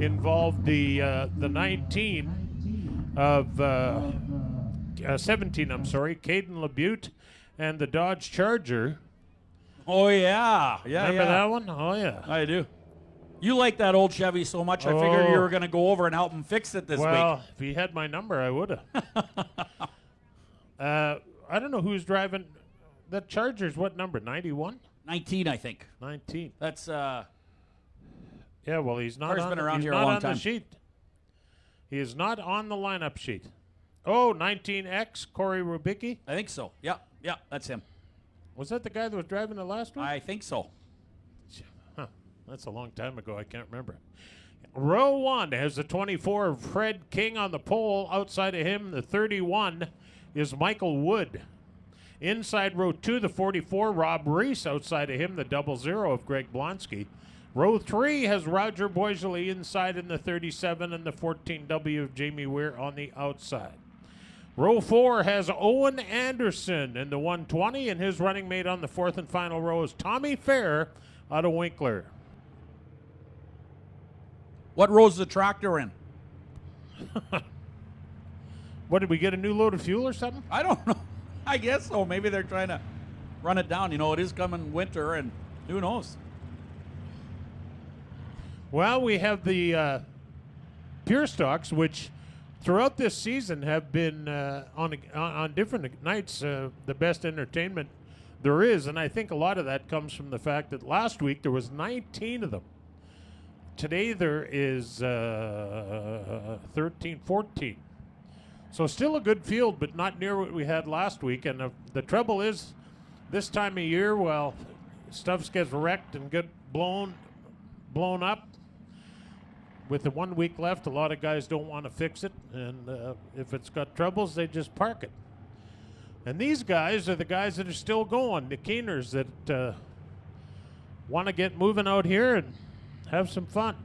involved the 17, I'm sorry, Caden LeBute and the Dodge Charger. Oh, yeah. Remember that one? Oh, yeah. I do. You like that old Chevy so much, I figured you were going to go over and help him fix it this week. Well, if he had my number, I would have. I don't know who's driving. That Charger's what number? 91? 19, I think. 19. That's yeah, well, he's not car's on, been around he's here not a long on time. the sheet. He is not on the lineup sheet. Oh, 19X, Corey Rubicki. I think so. Yeah, that's him. Was that the guy that was driving it last week? I think so. Huh, that's a long time ago. I can't remember. Row 1 has the 24, Fred King on the pole. Outside of him, the 31 is Michael Wood. Inside row 2, the 44, Rob Reese. Outside of him, the 00 of Greg Blonsky. Row 3 has Roger Boisjoli inside in the 37 and the 14W of Jamie Weir on the outside. Row 4 has Owen Anderson in the 120, and his running mate on the 4th and final row is Tommy Fair out of Winkler. What row's the tractor in? What, did we get a new load of fuel or something? I don't know. I guess so. Maybe they're trying to run it down. You know, it is coming winter, and who knows? Well, we have the Pure Stocks, which throughout this season have been on different nights the best entertainment there is, and I think a lot of that comes from the fact that last week there was 19 of them. Today there is 13, 14. So still a good field, but not near what we had last week. And the trouble is, this time of year, well, stuff gets wrecked and get blown up. With the 1 week left, a lot of guys don't want to fix it, and if it's got troubles, they just park it. And these guys are the guys that are still going, the keeners that want to get moving out here and have some fun.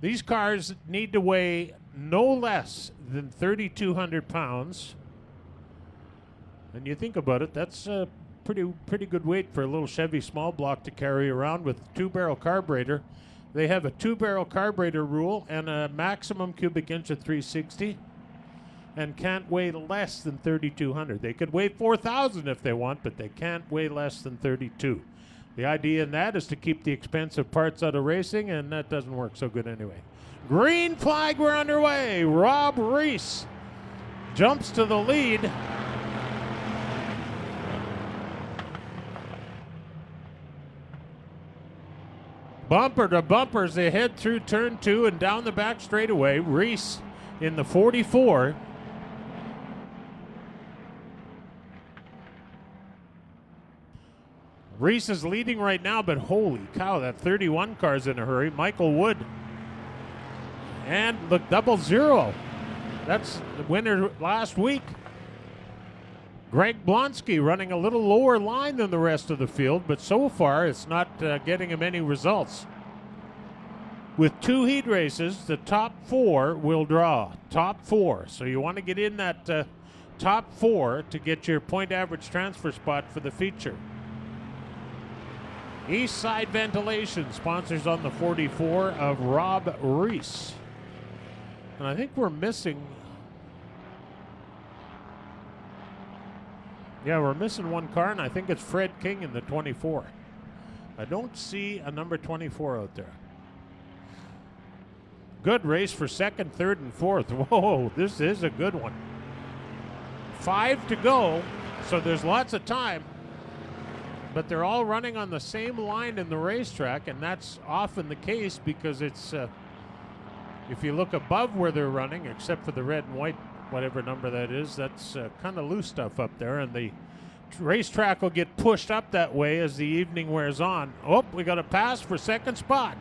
These cars need to weigh no less than 3,200 pounds. And you think about it, that's a pretty good weight for a little Chevy small block to carry around with a 2-barrel carburetor. They have a 2-barrel carburetor rule and a maximum cubic inch of 360 and can't weigh less than 3,200. They could weigh 4,000 if they want, but they can't weigh less than 32. The idea in that is to keep the expensive parts out of racing, and that doesn't work so good anyway. Green flag, we're underway. Rob Reese jumps to the lead. Bumper to bumper as they head through turn 2 and down the back straightaway. Reese in the 44. Reese is leading right now, but holy cow, that 31 car's in a hurry. Michael Wood. And look, 00. That's the winner last week. Greg Blonsky running a little lower line than the rest of the field, but so far it's not getting him any results. With 2 heat races, the top 4 will draw. Top 4. So you want to get in that top 4 to get your point average transfer spot for the feature. East Side Ventilation sponsors on the 44 of Rob Reese. And I think we're missing... Yeah, we're missing one car, and I think it's Fred King in the 24. I don't see a number 24 out there. Good race for second, third, and fourth. Whoa, this is a good one. 5 to go, so there's lots of time. But they're all running on the same line in the racetrack, and that's often the case because it's, if you look above where they're running, except for the red and white, whatever number that is, that's kind of loose stuff up there, and the racetrack will get pushed up that way as the evening wears on. Oh, we got a pass for second spot.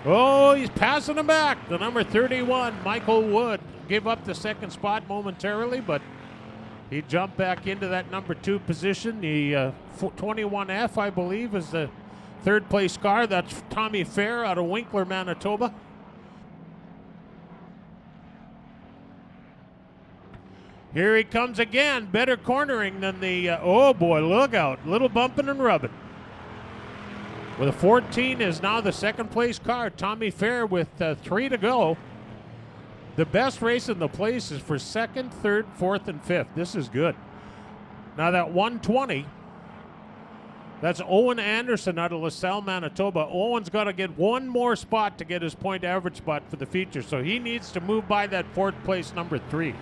Oh, he's passing him back. The number 31, Michael Wood, gave up the second spot momentarily, but he jumped back into that number 2 position. The 21F, I believe, is the third place car. That's Tommy Fair out of Winkler, Manitoba. Here he comes again. Better cornering than the, oh boy, look out. Little bumping and rubbing. With a 14 is now the second place car. Tommy Fair with 3 to go. The best race in the place is for second, third, fourth, and fifth. This is good. Now that 120, that's Owen Anderson out of LaSalle, Manitoba. Owen's got to get one more spot to get his point average spot for the feature, so he needs to move by that fourth place number 3.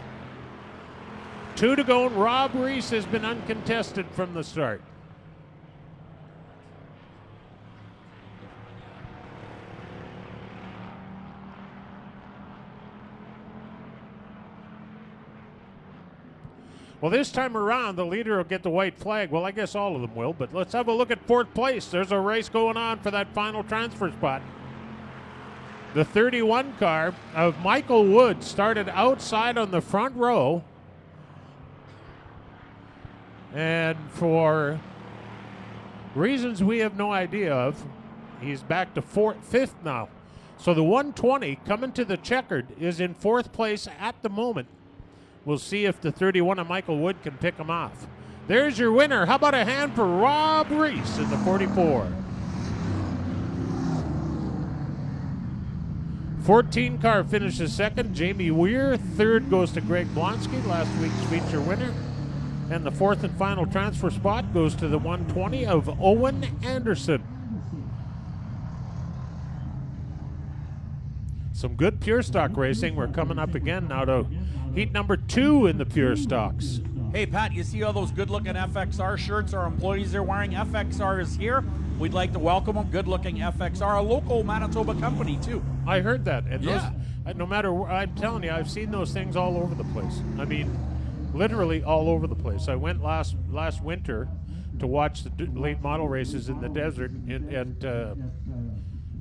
2 to go, and Rob Reese has been uncontested from the start. Well, this time around, the leader will get the white flag. Well, I guess all of them will, but let's have a look at fourth place. There's a race going on for that final transfer spot. The 31 car of Michael Wood started outside on the front row. And for reasons we have no idea of, he's back to fifth now. So the 120 coming to the checkered is in fourth place at the moment. We'll see if the 31 of Michael Wood can pick him off. There's your winner. How about a hand for Rob Reese in the 44? 14 car finishes second. Jamie Weir. Third goes to Greg Blonsky, last week's feature winner. And the fourth and final transfer spot goes to the 120 of Owen Anderson. Some good pure stock racing. We're coming up again now to heat number 2 in the pure stocks. Hey, Pat, you see all those good-looking FXR shirts our employees are wearing? FXR is here. We'd like to welcome them. Good-looking FXR, a local Manitoba company, too. I heard that. And yeah. Those, no matter where, I'm telling you, I've seen those things all over the place. I mean, literally all over the place. I went last winter to watch the late model races in the desert at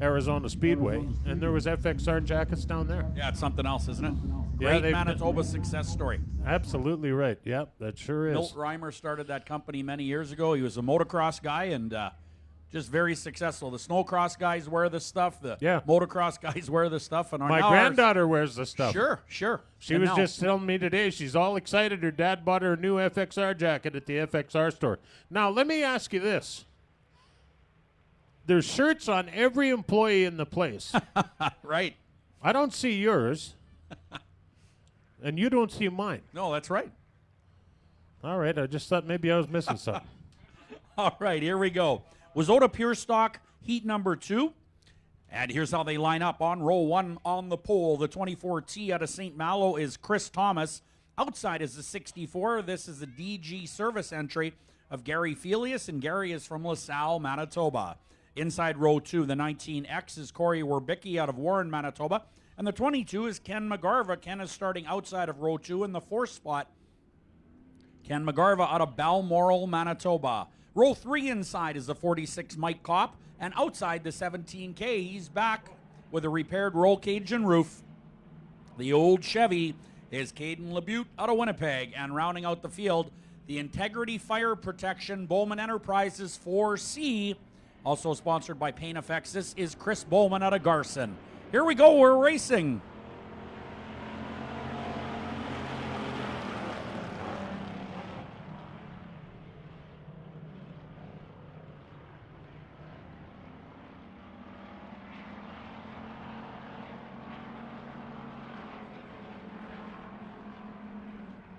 Arizona Speedway, and there was FXR jackets down there. Yeah, it's something else, isn't it? Yeah, Great Manitoba success story. Absolutely right. Yep, that sure is. Milt Reimer started that company many years ago. He was a motocross guy and just very successful. The snowcross guys wear this stuff. The motocross guys wear this stuff. And my granddaughter wears the stuff. Sure. She was just telling me today she's all excited. Her dad bought her a new FXR jacket at the FXR store. Now, let me ask you this. There's shirts on every employee in the place. Right. I don't see yours. And you don't see mine. No, that's right. All right, I just thought maybe I was missing something. All right, here we go. WISSOTA Pure Stock, heat number 2. And here's how they line up. On row 1 on the pole, the 24T out of St. Malo is Chris Thomas. Outside is the 64. This is the DG service entry of Gary Felius, and Gary is from LaSalle, Manitoba. Inside row 2, the 19X is Corey Werbicki out of Warren, Manitoba. And the 22 is Ken McGarva. Ken is starting outside of row 2 in the 4th spot. Ken McGarva out of Balmoral, Manitoba. Row 3 inside is the 46 Mike Kopp. And outside the 17K, he's back with a repaired roll cage and roof. The old Chevy is Caden LeBute out of Winnipeg. And rounding out the field, the Integrity Fire Protection Bowman Enterprises 4C, also sponsored by Paint Effects. This is Chris Bowman out of Garson. Here we go, we're racing.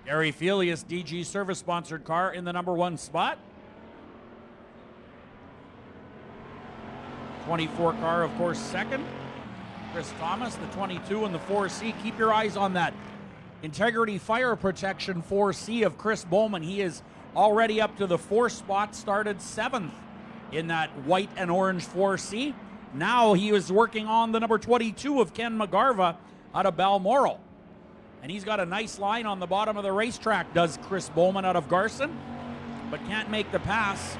Gary Felius, DG service sponsored car in the number 1 spot. 24 car, of course, second. Chris Thomas, the 22 and the 4C. Keep your eyes on that Integrity Fire Protection 4C of Chris Bowman. He is already up to the 4th spot, started 7th in that white and orange 4C. Now he is working on the number 22 of Ken McGarva out of Balmoral. And he's got a nice line on the bottom of the racetrack, does Chris Bowman out of Garson, but can't make the pass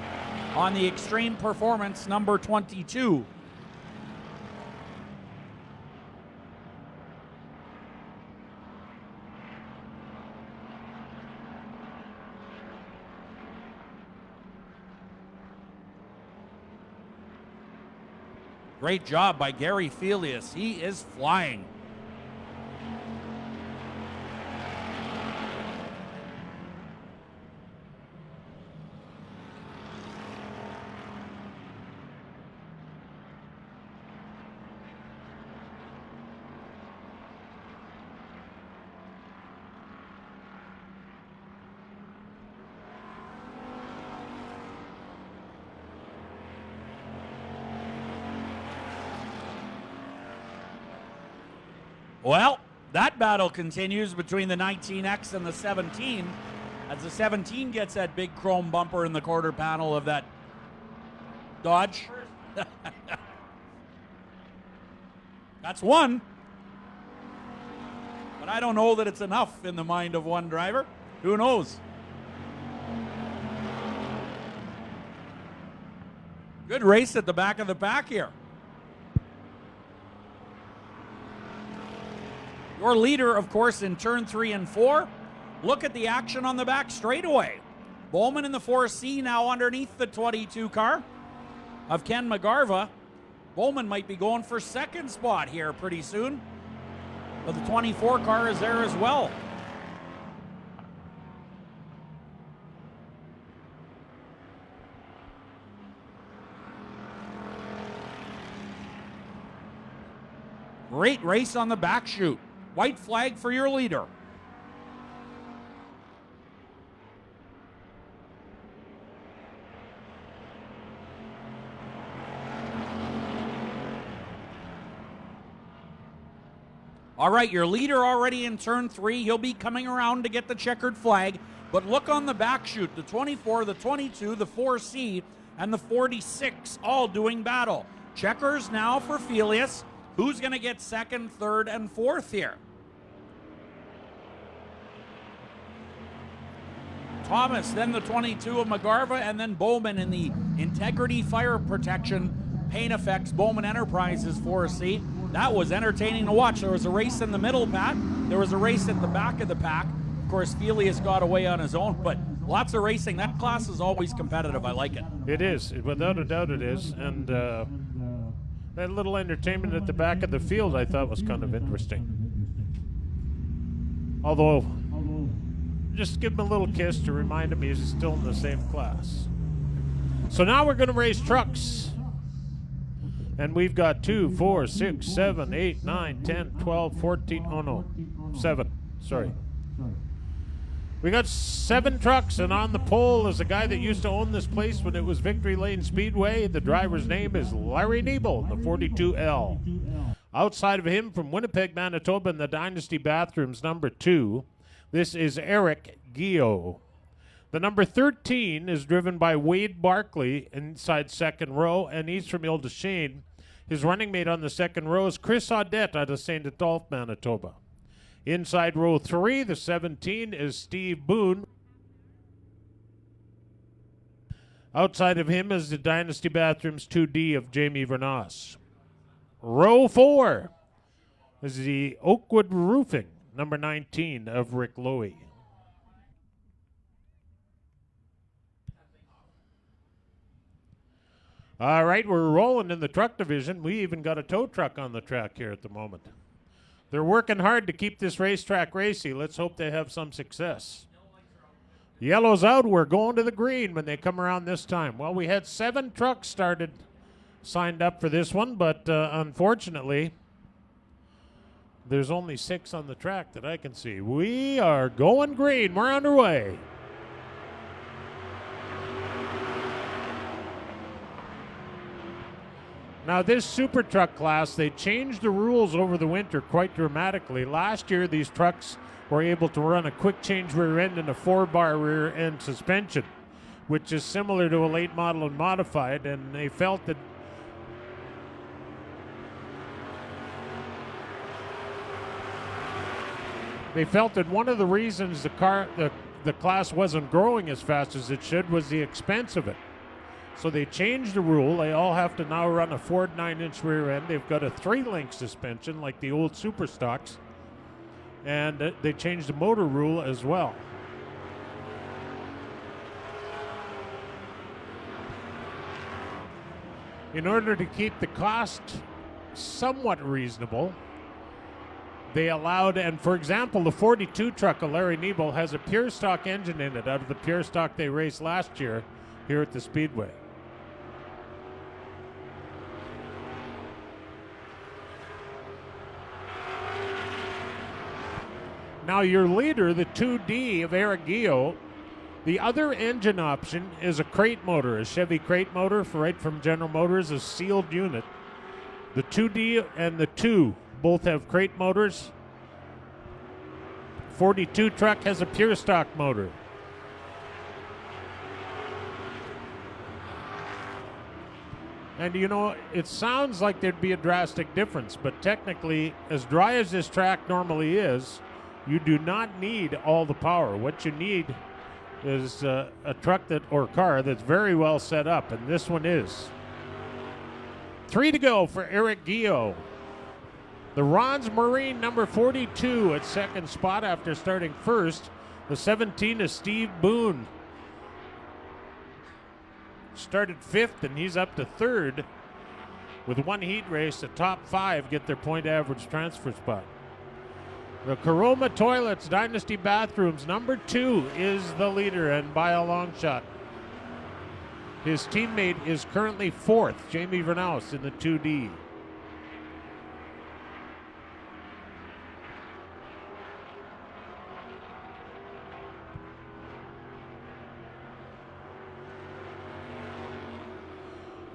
on the Extreme Performance number 22. Great job by Gary Felius. He is flying. Well, that battle continues between the 19X and the 17 as the 17 gets that big chrome bumper in the quarter panel of that Dodge. That's one. But I don't know that it's enough in the mind of one driver. Who knows? Good race at the back of the pack here. Your leader, of course, in turn 3 and 4. Look at the action on the back straightaway. Bowman in the 4C now underneath the 22 car of Ken McGarva. Bowman might be going for second spot here pretty soon. But the 24 car is there as well. Great race on the back chute. White flag for your leader. All right, your leader already in turn 3. He'll be coming around to get the checkered flag. But look on the back chute. The 24, the 22, the 4C, and the 46 all doing battle. Checkers now for Felius. Who's going to get second, third, and fourth here? Thomas, then the 22 of McGarva, and then Bowman in the Integrity Fire Protection Paint Effects Bowman Enterprises 4C. That was entertaining to watch. There was a race in the middle, Pat. There was a race at the back of the pack. Of course, Felius got away on his own, but lots of racing. That class is always competitive. I like it. It is. Without a doubt it is. And that little entertainment at the back of the field I thought was kind of interesting. Although, just give him a little kiss to remind him he's still in the same class. So now we're going to race trucks. And we've got 2, 4, 6, 7, 8, 9, 10, 12, 14. Oh, no. 7. Sorry. We got 7 trucks, and on the pole is a guy that used to own this place when it was Victory Lane Speedway. The driver's name is Larry Nebel, the 42L. Outside of him from Winnipeg, Manitoba, in the Dynasty Bathrooms, number 2, this is Eric Gio. The number 13 is driven by Wade Barkley inside second row, and he's from Ile-des-Chênes. His running mate on the second row is Chris Audette out of St. Adolphe, Manitoba. Inside row 3, the 17 is Steve Boone. Outside of him is the Dynasty Bathrooms 2D of Jamie Vernas. Row 4 is the Oakwood Roofing, number 19 of Rick Lowy. All right, we're rolling in the truck division. We even got a tow truck on the track here at the moment. They're working hard to keep this racetrack racy. Let's hope they have some success. Yellow's out. We're going to the green when they come around this time. Well, we had 7 trucks signed up for this one, but unfortunately, there's only 6 on the track that I can see. We are going green. We're underway. Now, this super truck class, they changed the rules over the winter quite dramatically. Last year, these trucks were able to run a quick change rear end and a 4-bar rear end suspension, which is similar to a late model and modified, and they felt that one of the reasons the class wasn't growing as fast as it should was the expense of it. So they changed the rule. They all have to now run a Ford 9-inch rear end. They've got a 3-link suspension like the old super stocks. And they changed the motor rule as well. In order to keep the cost somewhat reasonable, they allowed, and for example, the 42 truck of Larry Nebel has a pure stock engine in it out of the pure stock they raced last year here at the Speedway. Now your leader, the 2D of Eric Gio, the other engine option is a crate motor, a Chevy crate motor right from General Motors, a sealed unit. The 2D and the 2 both have crate motors. 42 truck has a pure stock motor. And you know, it sounds like there'd be a drastic difference, but technically, as dry as this track normally is, you do not need all the power. What you need is a truck or car that's very well set up, and this one is. 3 to go for Eric Guillot. The Ron's Marine number 42 at second spot after starting first. The 17 is Steve Boone. Started fifth, and he's up to third. With one heat race, the top 5 get their point average transfer spot. The Caroma Toilets Dynasty Bathrooms number 2 is the leader, and by a long shot. His teammate is currently 4th, Jamie Vernaus, in the 2D.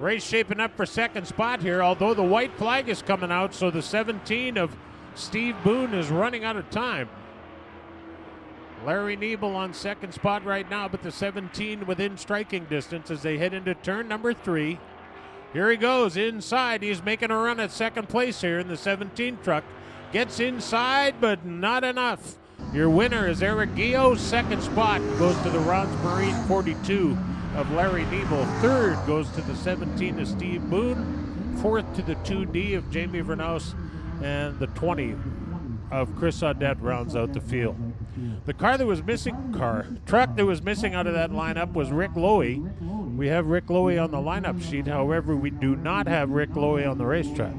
Race shaping up for second spot here, although the white flag is coming out, so the 17 of Steve Boone is running out of time. Larry Niebel on second spot right now, but the 17 within striking distance as they head into turn number 3. Here he goes inside. He's making a run at second place here in the 17 truck. Gets inside, but not enough. Your winner is Eric Guillot. Second spot goes to the Ron's Marine 42 of Larry Niebel. Third goes to the 17 of Steve Boone. Fourth to the 2D of Jamie Vernaus. And the 20 of Chris Audette rounds out the field. The truck that was missing out of that lineup was Rick Lowy. We have Rick Lowy on the lineup sheet. However, we do not have Rick Lowy on the racetrack.